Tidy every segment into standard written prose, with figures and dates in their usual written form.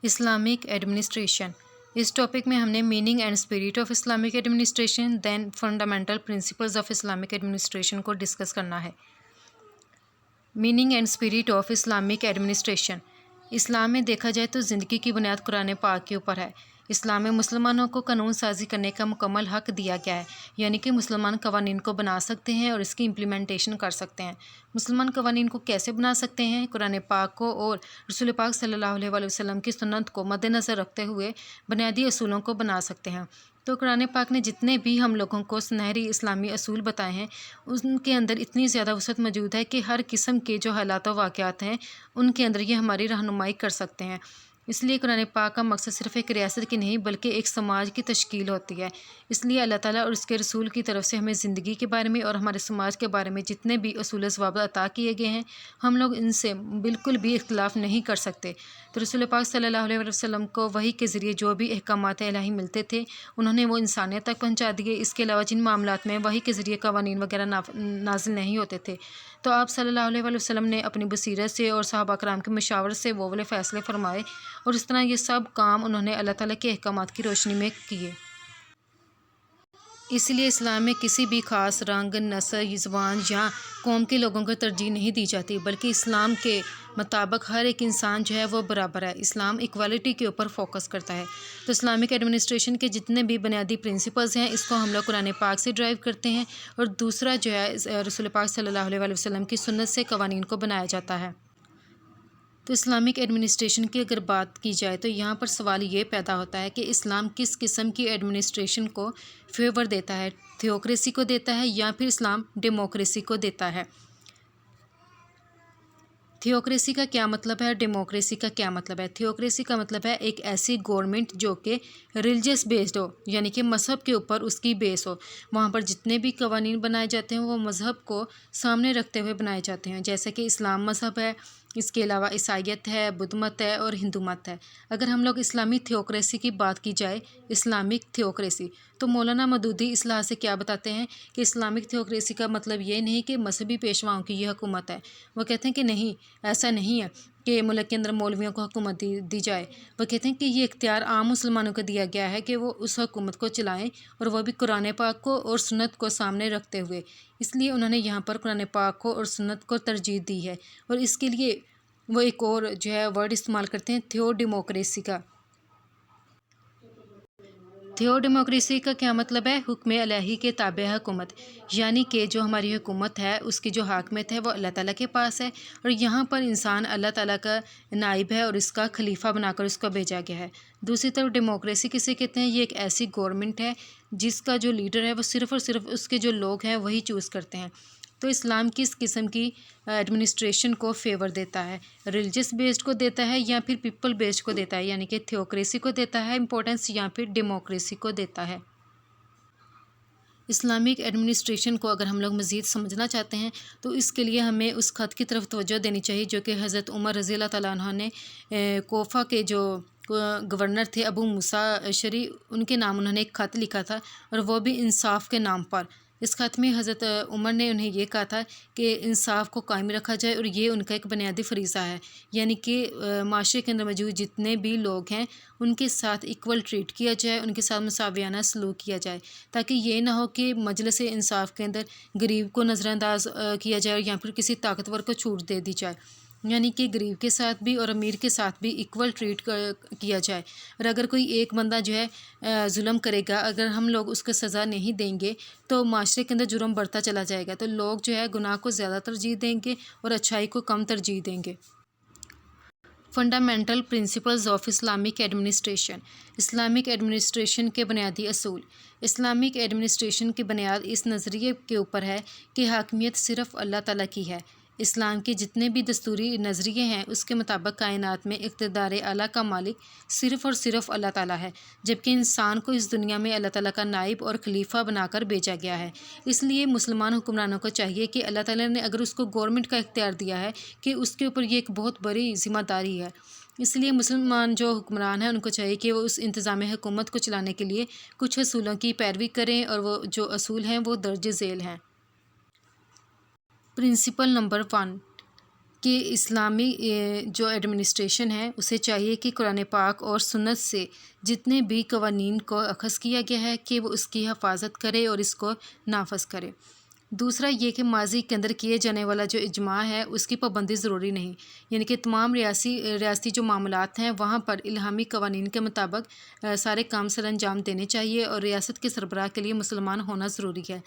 Islamic administration. इस topic में हमने meaning and spirit of Islamic administration then fundamental principles of Islamic administration को discuss करना है। Meaning and spirit of Islamic administration. इस्लाम में देखा जाए तो ज़िंदगी की बुनियाद कुरान पाक के ऊपर है। इस्लाम में मुसलमानों को कानून साजी करने का मुकम्मल हक़ दिया गया है, यानी कि मुसलमान कवानीन को बना सकते हैं और इसकी इम्प्लीमेंटेशन कर सकते हैं। मुसलमान कवानीन को कैसे बना सकते हैं? कुरान पाक को और रसूल पाक सल्लल्लाहु अलैहि वसल्लम की सुन्नत को मद्देनज़र रखते हुए बुनियादी असूलों को बना सकते हैं। तो कुरान पाक ने जितने भी हम लोगों को सुनहरी इस्लामी असूल बताए हैं, उनके अंदर इतनी ज़्यादा वसअत मौजूद है कि हर किस्म के जो हालात व वाक़यात हैं उनके अंदर ये हमारी रहनुमाई कर सकते हैं। इसलिए कुरान पाक का मकसद सिर्फ़ एक रियासत की नहीं बल्कि एक समाज की तश्कील होती है। इसलिए अल्लाह ताला और उसके रसूल की तरफ से हमें ज़िंदगी के बारे में और हमारे समाज के बारे में जितने भी असूल ज़वाबित अता किए गए हैं, हम लोग इनसे बिल्कुल भी इख्तिलाफ़ नहीं कर सकते। तो रसूल पाक सल्लल्लाहु अलैहि वसल्लम को वही के ज़रिए जो भी अहकामात इलाही मिलते थे उन्होंने वो इंसानियत तक पहुँचा दिए। इसके अलावा जिन मामलात में वही के ज़रिए कवानीन वगैरह नाज़िल नहीं होते थे, तो आप सल्लल्लाहु अलैहि वसल्लम ने अपनी बसीरत से और सहाबा कराम के मशावरत से वो वाले फ़ैसले फरमाए और इस तरह ये सब काम उन्होंने अल्लाह ताला के अहकामात की रोशनी में किए। इसलिए इस्लाम में किसी भी ख़ास रंग, नस्ल, ज़बान या कौम के लोगों को तरजीह नहीं दी जाती, बल्कि इस्लाम के मुताबिक हर एक इंसान जो है वो बराबर है। इस्लाम इक्वालिटी के ऊपर फोकस करता है। तो इस्लामिक एडमिनिस्ट्रेशन के जितने भी बुनियादी प्रिंसिपल्स हैं इसको हम लोग कुरान पाक से ड्राइव करते हैं और दूसरा जो है रसूल पाक सल्लल्लाहु अलैहि वसल्लम की सुन्नत से कवानीन को बनाया जाता है। तो इस्लामिक एडमिनिस्ट्रेशन की अगर बात की जाए तो यहाँ पर सवाल ये पैदा होता है कि इस्लाम किस किस्म की एडमिनिस्ट्रेशन को फेवर देता है, थियोक्रेसी को देता है या फिर इस्लाम डेमोक्रेसी को देता है। थियोक्रेसी का क्या मतलब है और डेमोक्रेसी का क्या मतलब है? थियोक्रेसी का मतलब है एक ऐसी गवर्नमेंट जो कि रिलीजियस बेस्ड हो, यानी कि मज़हब के ऊपर उसकी बेस हो। वहाँ पर जितने भी कवानीन बनाए जाते हैं वो मज़हब को सामने रखते हुए बनाए जाते हैं, जैसे कि इस्लाम मज़हब है, इसके अलावा ईसाईयत है, बुद्ध मत है और हिंदू मत है। अगर हम लोग इस्लामी थियोक्रेसी की बात की जाए, इस्लामिक थियोक्रेसी, तो मौलाना मदूदी इस लिहाज से क्या बताते हैं कि इस्लामिक थियोक्रेसी का मतलब ये नहीं कि मजहबी पेशवाओं की ये हुकूमत है। वो कहते हैं कि नहीं, ऐसा नहीं है कि मुल्क के अंदर मौलवियों को हुकूमत दी जाए। वो कहते हैं कि ये इख्तियार आम मुसलमानों को दिया गया है कि वो उस हुकूमत को चलाएं और वह भी कुरान पाक को और सुन्नत को सामने रखते हुए। इसलिए उन्होंने यहाँ पर कुरान पाक को और सुन्नत को तरजीह दी है और इसके लिए वो एक और जो है वर्ड इस्तेमाल करते हैं, थियो डेमोक्रेसी का। थियो डेमोक्रेसी का क्या मतलब है? हुक्म इलाही के ताबे हुकूमत, यानी कि जो हमारी हुकूमत है उसकी जो हाकमियत है वो अल्लाह ताला के पास है और यहाँ पर इंसान अल्लाह ताला का नाइब है और इसका खलीफा बनाकर उसको भेजा गया है। दूसरी तरफ डेमोक्रेसी किसे कहते हैं? ये एक ऐसी गवर्नमेंट है जिसका जो लीडर है वो सिर्फ़ और सिर्फ उसके जो लोग हैं वही चूज़ करते हैं। तो इस्लाम किस किस्म की एडमिनिस्ट्रेशन को फेवर देता है? रिलीजियस बेस्ड को देता है या फिर पीपल बेस्ड को देता है, यानी कि थियोक्रेसी को देता है इम्पोर्टेंस या फिर डेमोक्रेसी को देता है? इस्लामिक एडमिनिस्ट्रेशन को अगर हम लोग मज़ीद समझना चाहते हैं तो इसके लिए हमें उस ख़त की तरफ तवज्जो देनी चाहिए जो कि हज़रत उमर रज़ी अल्लाह तआला अन्हु ने कोफा के जो गवर्नर थे अबू मूसा अशरी, उनके नाम उन्होंने एक ख़त लिखा था और वो भी इंसाफ के नाम पर। इस ख़त में हज़रत उमर ने उन्हें ये कहा था कि इंसाफ को कायम रखा जाए और ये उनका एक बुनियादी फ़रीज़ा है, यानी कि माशरे के अंदर मौजूद जितने भी लोग हैं उनके साथ इक्वल ट्रीट किया जाए, उनके साथ मुसावियाना सलूक किया जाए, ताकि ये ना हो कि मजलिस इंसाफ के अंदर गरीब को नज़रअंदाज किया जाए या फिर किसी ताकतवर को छूट दे दी जाए। यानी कि गरीब के साथ भी और अमीर के साथ भी इक्वल ट्रीट किया जाए। और अगर कोई एक बंदा जो है जुल्म करेगा, अगर हम लोग उसको सज़ा नहीं देंगे तो माशरे के अंदर जुर्म बढ़ता चला जाएगा, तो लोग जो है गुनाह को ज़्यादा तरजीह देंगे और अच्छाई को कम तरजीह देंगे। Fundamental principles of Islamic administration. Islamic administration के बुनियादी असूल। इस्लामिक एडमिनिस्ट्रेशन की बुनियाद इस नज़रिए के ऊपर है कि हाकमियत सिर्फ़ अल्लाह ताला की है। इस्लाम के जितने भी दस्तूरी नज़रिए हैं उसके मुताबिक कायनात में इक़्तिदार आला का मालिक सिर्फ़ और सिर्फ अल्लाह ताला है, जबकि इंसान को इस दुनिया में अल्लाह ताला का नाइब और खलीफा बनाकर भेजा गया है। इसलिए मुसलमान हुक्मरानों को चाहिए कि अल्लाह ताला ने अगर उसको गवर्नमेंट का इख्तियार दिया है कि उसके ऊपर ये एक बहुत बड़ी ज़िम्मेदारी है। इसलिए मुसलमान जो हुक्मरान हैं उनको चाहिए कि वो उस इंतज़ाम हुकूमत को चलाने के लिए कुछ असूलों की पैरवी करें और वो जो असूल हैं वो दर्ज झेल हैं। प्रिंसिपल नंबर 1, کہ اسلامی جو ایڈمنسٹریشن ہے اسے چاہیے کہ قرآن پاک اور سنت سے جتنے بھی قوانین کو اخذ کیا گیا ہے کہ وہ اس کی حفاظت کرے اور اس کو نافذ کرے۔ دوسرا یہ کہ ماضی کے اندر کیے جانے والا جو اجماع ہے اس کی پابندی ضروری نہیں، یعنی کہ تمام ریاستی جو معاملات ہیں وہاں پر الہامی قوانین کے مطابق سارے کام سر انجام دینے چاہیے اور ریاست کے سربراہ کے لیے مسلمان ہونا ضروری ہے۔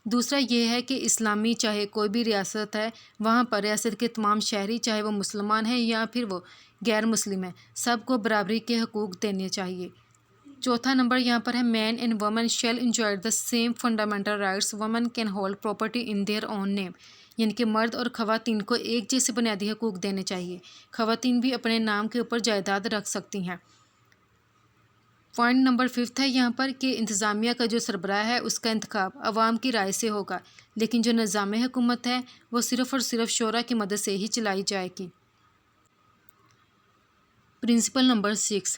دوسرا یہ ہے کہ اسلامی چاہے کوئی بھی ریاست ہے وہاں پر ریاست کے تمام شہری چاہے وہ مسلمان ہیں یا پھر وہ غیر مسلم ہیں سب کو برابری کے حقوق دینے چاہیے۔ چوتھا نمبر یہاں پر ہے men and women shall enjoy the same fundamental rights women can hold property in their own name, یعنی کہ مرد اور خواتین کو ایک جیسے بنیادی حقوق دینے چاہیے۔ خواتین بھی اپنے نام کے اوپر جائیداد رکھ سکتی ہیں۔ پوائنٹ نمبر 5 ہے یہاں پر کہ انتظامیہ کا جو سربراہ ہے اس کا انتخاب عوام کی رائے سے ہوگا، لیکن جو نظام حکومت ہے وہ صرف اور صرف شورا کی مدد سے ہی چلائی جائے گی۔ پرنسپل نمبر 6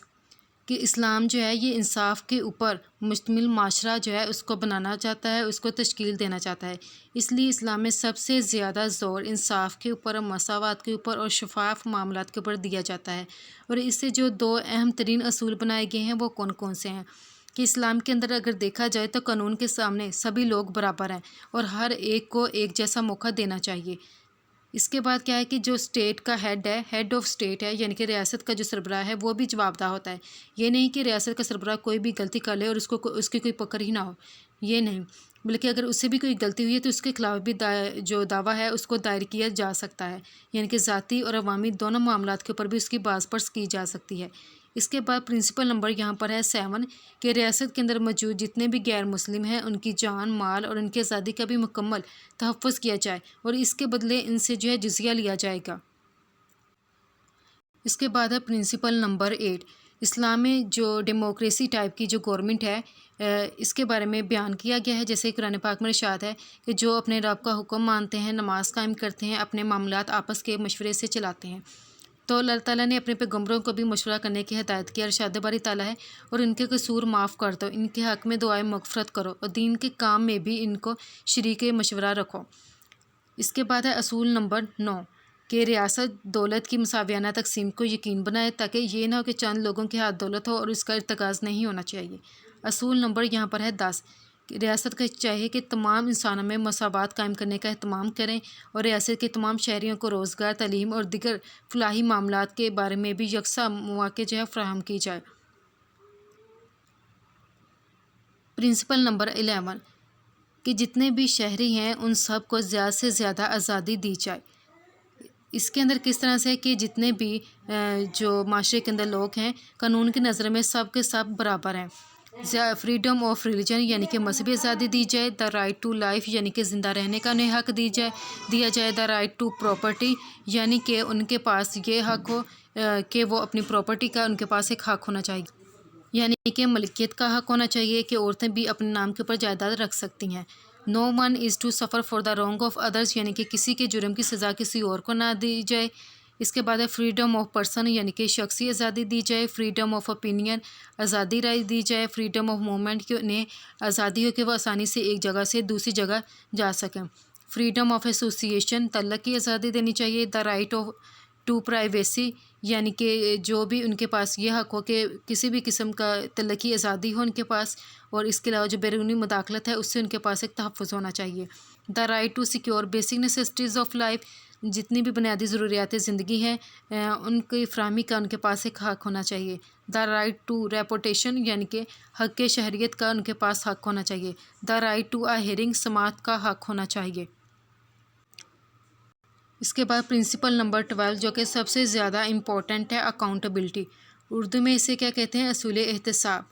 کہ اسلام جو ہے یہ انصاف کے اوپر مشتمل معاشرہ جو ہے اس کو بنانا چاہتا ہے، اس کو تشکیل دینا چاہتا ہے۔ اس لیے اسلام میں سب سے زیادہ زور انصاف کے اوپر، مساوات کے اوپر اور شفاف معاملات کے اوپر دیا جاتا ہے۔ اور اس سے جو 2 اہم ترین اصول بنائے گئے ہیں وہ کون کون سے ہیں کہ اسلام کے اندر اگر دیکھا جائے تو قانون کے سامنے سبھی لوگ برابر ہیں اور ہر ایک کو ایک جیسا موقع دینا چاہیے۔ اس کے بعد کیا ہے کہ جو اسٹیٹ کا ہیڈ ہے، ہیڈ آف اسٹیٹ ہے، یعنی کہ ریاست کا جو سربراہ ہے وہ بھی جواب دہ ہوتا ہے۔ یہ نہیں کہ ریاست کا سربراہ کوئی بھی غلطی کر لے اور اس کی کوئی پکڑ ہی نہ ہو، یہ نہیں، بلکہ اگر اس سے بھی کوئی غلطی ہوئی ہے تو اس کے خلاف بھی جو دعویٰ ہے اس کو دائر کیا جا سکتا ہے، یعنی کہ ذاتی اور عوامی دونوں معاملات کے اوپر بھی اس کی باز پرس کی جا سکتی ہے۔ اس کے بعد پرنسپل نمبر یہاں پر ہے 7 کہ ریاست کے اندر موجود جتنے بھی غیر مسلم ہیں ان کی جان، مال اور ان کی آزادی کا بھی مکمل تحفظ کیا جائے اور اس کے بدلے ان سے جو ہے جزیہ لیا جائے گا۔ اس کے بعد ہے پرنسپل نمبر 8 اسلام میں جو ڈیموکریسی ٹائپ کی جو گورنمنٹ ہے اس کے بارے میں بیان کیا گیا ہے، جیسے قرآن پاک میں ارشاد ہے کہ جو اپنے رب کا حکم مانتے ہیں، نماز قائم کرتے ہیں، اپنے معاملات آپس کے مشورے سے چلاتے ہیں۔ تو اللہ تعالیٰ نے اپنے پیغمبروں کو بھی مشورہ کرنے کی ہدایت کی۔ ارشاد باری تعالیٰ ہے اور ان کے قصور معاف کر دو، ان کے حق میں دعائیں مغفرت کرو اور دین کے کام میں بھی ان کو شریک مشورہ رکھو۔ اس کے بعد ہے اصول نمبر 9 کہ ریاست دولت کی مساویانہ تقسیم کو یقین بنائے تاکہ یہ نہ ہو کہ چند لوگوں کے ہاتھ دولت ہو اور اس کا ارتکاز نہیں ہونا چاہیے۔ اصول نمبر یہاں پر ہے 10 کہ ریاست کا چاہیے کہ تمام انسانوں میں مساوات قائم کرنے کا اہتمام کریں اور ریاست کے تمام شہریوں کو روزگار، تعلیم اور دیگر فلاحی معاملات کے بارے میں بھی یکساں مواقع جو ہے فراہم کی جائے۔ پرنسپل نمبر 11 کہ جتنے بھی شہری ہیں ان سب کو زیادہ سے زیادہ آزادی دی جائے۔ اس کے اندر کس طرح سے کہ جتنے بھی جو معاشرے کے اندر لوگ ہیں قانون کی نظر میں سب کے سب برابر ہیں۔ فریڈم آف ریلیجن یعنی کہ مذہبی آزادی دی جائے۔ دا رائٹ ٹو لائف یعنی کہ زندہ رہنے کا انہیں حق دیا جائے۔ دا رائٹ ٹو پراپرٹی یعنی کہ ان کے پاس یہ حق ہو کہ وہ اپنی پراپرٹی کا ان کے پاس ایک حق ہونا چاہیے، یعنی کہ ملکیت کا حق ہونا چاہیے کہ عورتیں بھی اپنے نام کے اوپر جائیداد رکھ سکتی ہیں۔ No one is to suffer for the wrong of others یعنی کہ کسی کے جرم کی سزا کسی اور کو نہ دی جائے۔ اس کے بعد ہے فریڈم آف پرسن یعنی کہ شخصی آزادی دی جائے۔ فریڈم آف اوپینین آزادی رائے دی جائے۔ فریڈم آف موومنٹ کہ انہیں آزادی ہو کہ وہ آسانی سے ایک جگہ سے دوسری جگہ جا سکیں۔ فریڈم آف ایسوسیشن تعلق کی آزادی دینی چاہیے۔ The right of two privacy یعنی کہ جو بھی ان کے پاس یہ حق ہو کہ کسی بھی قسم کا تعلق کی آزادی ہو ان کے پاس، اور اس کے علاوہ جو بیرونی مداخلت ہے اس سے ان کے پاس ایک تحفظ ہونا چاہیے۔ The right to secure basic necessities of life جتنی بھی بنیادی ضروریات زندگی ہیں ان کی فراہمی کا ان کے پاس ایک حق ہونا چاہیے۔ دا رائٹ ٹو ریپوٹیشن یعنی کہ حق شہریت کا ان کے پاس حق ہونا چاہیے۔ The right to a hearing سماعت کا حق ہونا چاہیے۔ اس کے بعد پرنسپل نمبر 12 جو کہ سب سے زیادہ امپورٹنٹ ہے اکاؤنٹیبلٹی، اردو میں اسے کیا کہتے ہیں؟ اصول احتساب،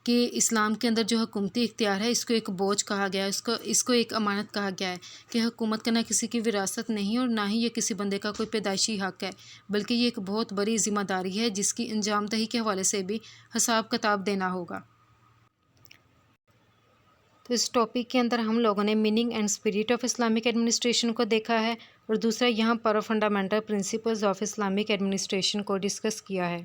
کہ اسلام کے اندر جو حکومتی اختیار ہے اس کو ایک بوجھ کہا گیا ہے، اس کو ایک امانت کہا گیا ہے کہ حکومت کا نہ کسی کی وراثت نہیں اور نہ ہی یہ کسی بندے کا کوئی پیدائشی حق ہے، بلکہ یہ ایک بہت بڑی ذمہ داری ہے جس کی انجام دہی کے حوالے سے بھی حساب کتاب دینا ہوگا۔ تو اس ٹاپک کے اندر ہم لوگوں نے meaning and spirit of Islamic administration کو دیکھا ہے اور دوسرا یہاں پر fundamental principles of Islamic administration کو ڈسکس کیا ہے۔